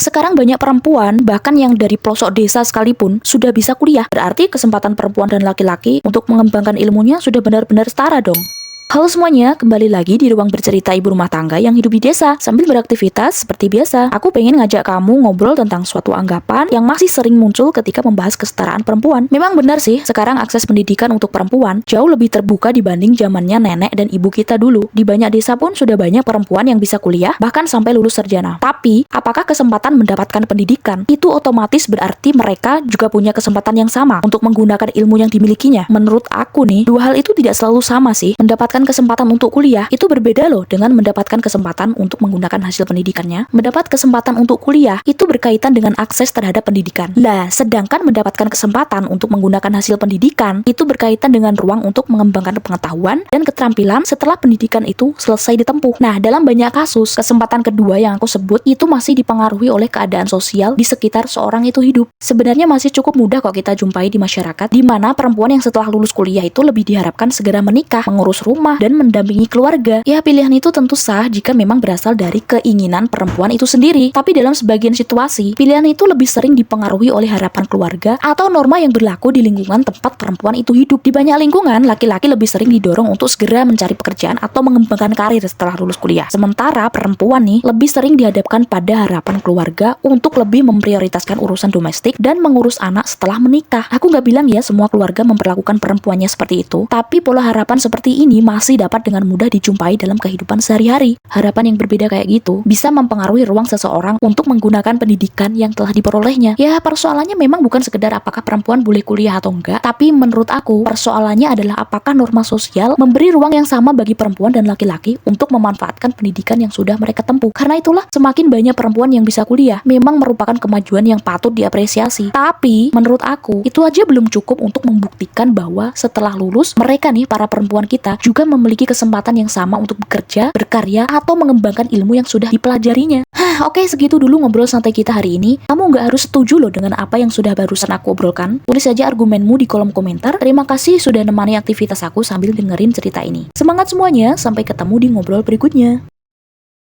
Sekarang banyak perempuan, bahkan yang dari pelosok desa sekalipun, sudah bisa kuliah. Berarti kesempatan perempuan dan laki-laki untuk mengembangkan ilmunya sudah benar-benar setara dong. Halo semuanya, kembali lagi di ruang bercerita ibu rumah tangga yang hidup di desa. Sambil beraktivitas seperti biasa, aku pengen ngajak kamu ngobrol tentang suatu anggapan yang masih sering muncul ketika membahas kesetaraan perempuan. Memang benar sih, sekarang akses pendidikan untuk perempuan jauh lebih terbuka dibanding zamannya nenek dan ibu kita dulu. Di banyak desa pun sudah banyak perempuan yang bisa kuliah, bahkan sampai lulus sarjana. Tapi, apakah kesempatan mendapatkan pendidikan itu otomatis berarti mereka juga punya kesempatan yang sama untuk menggunakan ilmu yang dimilikinya? Menurut aku nih, dua hal itu tidak selalu sama sih. Mendapatkan kesempatan untuk kuliah itu berbeda loh dengan mendapatkan kesempatan untuk menggunakan hasil pendidikannya. Mendapat kesempatan untuk kuliah itu berkaitan dengan akses terhadap pendidikan. Lah, sedangkan mendapatkan kesempatan untuk menggunakan hasil pendidikan itu berkaitan dengan ruang untuk mengembangkan pengetahuan dan keterampilan setelah pendidikan itu selesai ditempuh. Nah, dalam banyak kasus, kesempatan kedua yang aku sebut itu masih dipengaruhi oleh keadaan sosial di sekitar seorang itu hidup. Sebenarnya masih cukup mudah kok kita jumpai di masyarakat di mana perempuan yang setelah lulus kuliah itu lebih diharapkan segera menikah, mengurus rumah, dan mendampingi keluarga. Ya, pilihan itu tentu sah jika memang berasal dari keinginan perempuan itu sendiri. Tapi dalam sebagian situasi, pilihan itu lebih sering dipengaruhi oleh harapan keluarga atau norma yang berlaku di lingkungan tempat perempuan itu hidup. Di banyak lingkungan, laki-laki lebih sering didorong untuk segera mencari pekerjaan atau mengembangkan karir setelah lulus kuliah. Sementara perempuan nih lebih sering dihadapkan pada harapan keluarga untuk lebih memprioritaskan urusan domestik dan mengurus anak setelah menikah. Aku nggak bilang ya semua keluarga memperlakukan perempuannya seperti itu, tapi pola harapan seperti ini masih dapat dengan mudah dijumpai dalam kehidupan sehari-hari. Harapan yang berbeda kayak gitu bisa mempengaruhi ruang seseorang untuk menggunakan pendidikan yang telah diperolehnya. Ya, persoalannya memang bukan sekedar apakah perempuan boleh kuliah atau enggak, tapi menurut aku persoalannya adalah apakah norma sosial memberi ruang yang sama bagi perempuan dan laki-laki untuk memanfaatkan pendidikan yang sudah mereka tempuh. Karena itulah semakin banyak perempuan yang bisa kuliah memang merupakan kemajuan yang patut diapresiasi. Tapi menurut aku itu aja belum cukup untuk membuktikan bahwa setelah lulus mereka nih para perempuan kita juga memiliki kesempatan yang sama untuk bekerja, berkarya, atau mengembangkan ilmu yang sudah dipelajarinya. Oke, segitu dulu ngobrol santai kita hari ini. Kamu nggak harus setuju loh dengan apa yang sudah barusan aku obrolkan. Tulis saja argumenmu di kolom komentar. Terima kasih sudah nemani aktivitas aku sambil dengerin cerita ini. Semangat semuanya, sampai ketemu di ngobrol berikutnya.